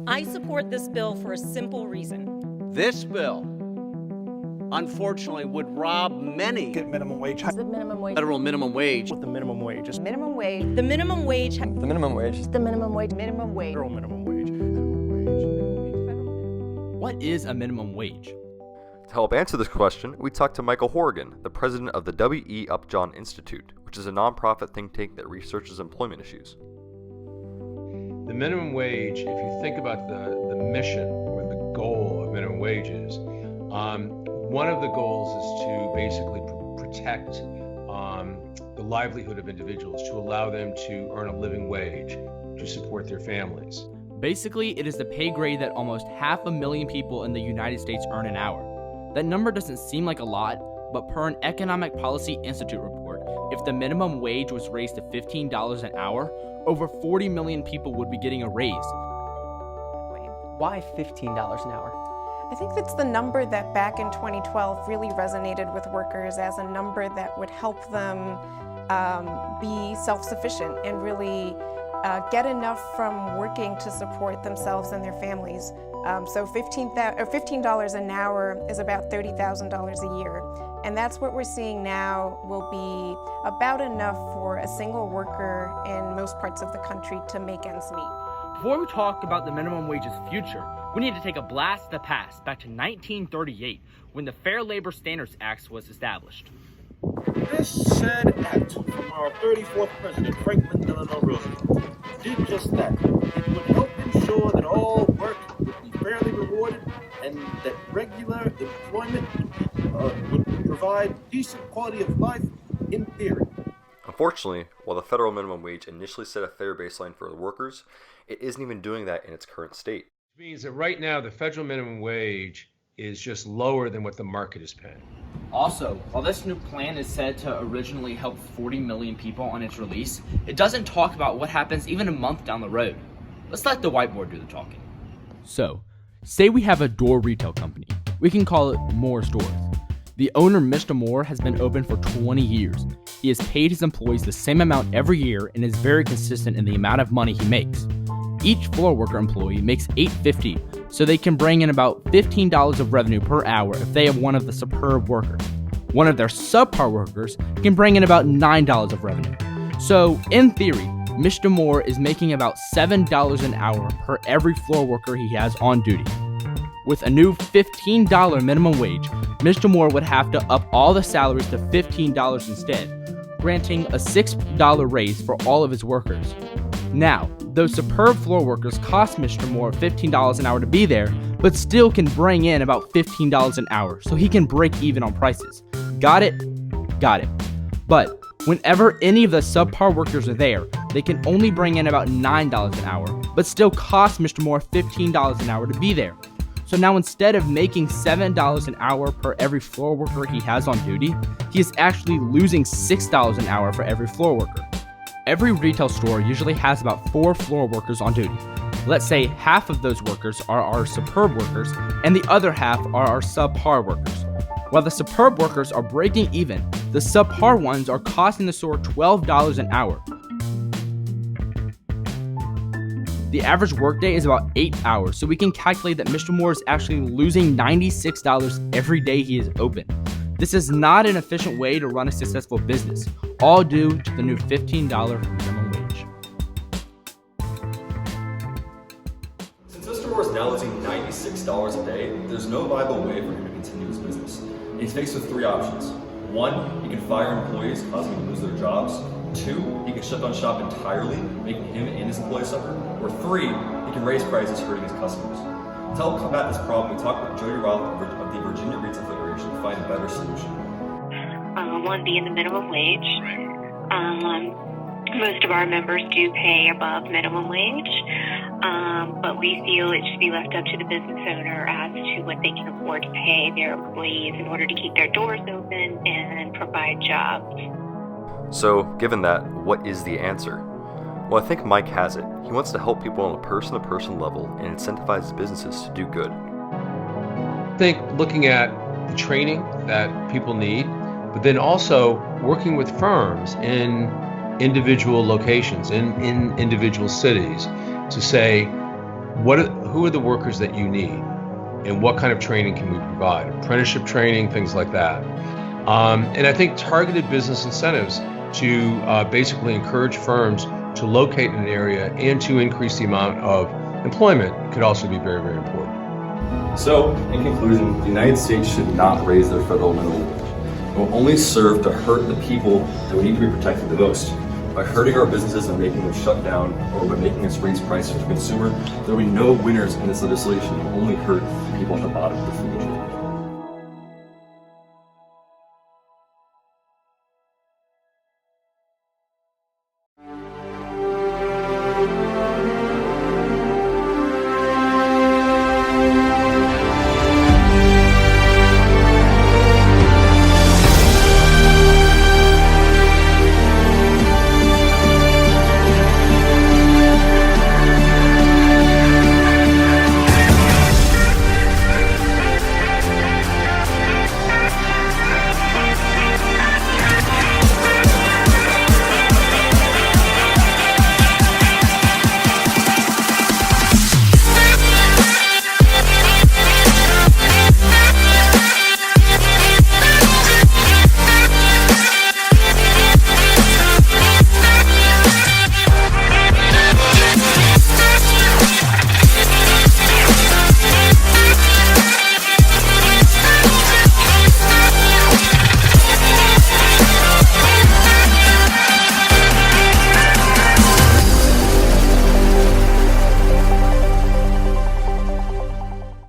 I support this bill for a simple reason. This bill, unfortunately, would rob many. Get minimum wage. The minimum wage. Federal minimum wage. With the minimum wage. Minimum wage. The minimum wage. The minimum wage. The minimum wage. Minimum wage. Federal minimum wage. What is a minimum wage? To help answer this question, we talked to Michael Horrigan, the president of the W.E. Upjohn Institute, which is a nonprofit think tank that researches employment issues. The minimum wage, if you think about the mission or the goal of minimum wages, one of the goals is to basically protect the livelihood of individuals, to allow them to earn a living wage to support their families. Basically, it is the pay grade that almost 500,000 people in the United States earn an hour. That number doesn't seem like a lot, but per an Economic Policy Institute report, if the minimum wage was raised to $15 an hour, over 40 million people would be getting a raise. Why $15 an hour? I think that's the number that back in 2012 really resonated with workers as a number that would help them be self-sufficient and really get enough from working to support themselves and their families. So $15 an hour is about $30,000 a year. And that's what we're seeing now will be about enough for a single worker in most parts of the country to make ends meet. Before we talk about the minimum wage's future, we need to take a blast to the past, back to 1938, when the Fair Labor Standards Act was established. This said act from our 34th president, Franklin Delano Roosevelt, did just that. It would help ensure that all work would be fairly rewarded and that regular employment would provide decent quality of life in theory. Unfortunately, while the federal minimum wage initially set a fair baseline for the workers, it isn't even doing that in its current state. Which means that right now the federal minimum wage is just lower than what the market is paying. Also, while this new plan is said to originally help 40 million people on its release, it doesn't talk about what happens even a month down the road. Let's let the whiteboard do the talking. So, say we have a door retail company. We can call it Moore Stores. The owner, Mr. Moore, has been open for 20 years. He has paid his employees the same amount every year and is very consistent in the amount of money he makes. Each floor worker employee makes $8.50, so they can bring in about $15 of revenue per hour if they have one of the superb workers. One of their subpar workers can bring in about $9 of revenue. So, in theory, Mr. Moore is making about $7 an hour per every floor worker he has on duty. With a new $15 minimum wage, Mr. Moore would have to up all the salaries to $15 instead, granting a $6 raise for all of his workers. Now, those superb floor workers cost Mr. Moore $15 an hour to be there, but still can bring in about $15 an hour, so he can break even on prices. Got it? Got it. But whenever any of the subpar workers are there, they can only bring in about $9 an hour, but still cost Mr. Moore $15 an hour to be there. So now instead of making $7 an hour per every floor worker he has on duty, he is actually losing $6 an hour for every floor worker. Every retail store usually has about 4 floor workers on duty. Let's say half of those workers are our superb workers and the other half are our subpar workers. While the superb workers are breaking even, the subpar ones are costing the store $12 an hour. The average workday is about 8 hours, so we can calculate that Mr. Moore is actually losing $96 every day he is open. This is not an efficient way to run a successful business, all due to the new $15 minimum wage. Since Mr. Moore is now losing $96 a day, there's no viable way for him to continue his business. He's faced with 3 options. 1, he can fire employees, causing them to lose their jobs. 2, he can shut down shop entirely, making him and his employees suffer. Or 3, he can raise prices, hurting his customers. To help combat this problem, we talked with Jody Ralph of the Virginia Retail Federation to find a better solution. One being the minimum wage. Most of our members do pay above minimum wage, but we feel it should be left up to the business owner as to what they can afford to pay their employees in order to keep their doors open and provide jobs. So, given that, what is the answer? Well, I think Mike has it. He wants to help people on a person-to-person level and incentivize businesses to do good. I think looking at the training that people need, but then also working with firms in individual locations, in individual cities, to say, who are the workers that you need, and what kind of training can we provide? Apprenticeship training, things like that. And I think targeted business incentives to basically encourage firms to locate in an area and to increase the amount of employment could also be very, very important. So, in conclusion, the United States should not raise their federal minimum wage. It will only serve to hurt the people that we need to be protecting the most. By hurting our businesses and making them shut down, or by making us raise prices for the consumer, there will be no winners in this legislation. It will only hurt the people at the bottom of the food chain.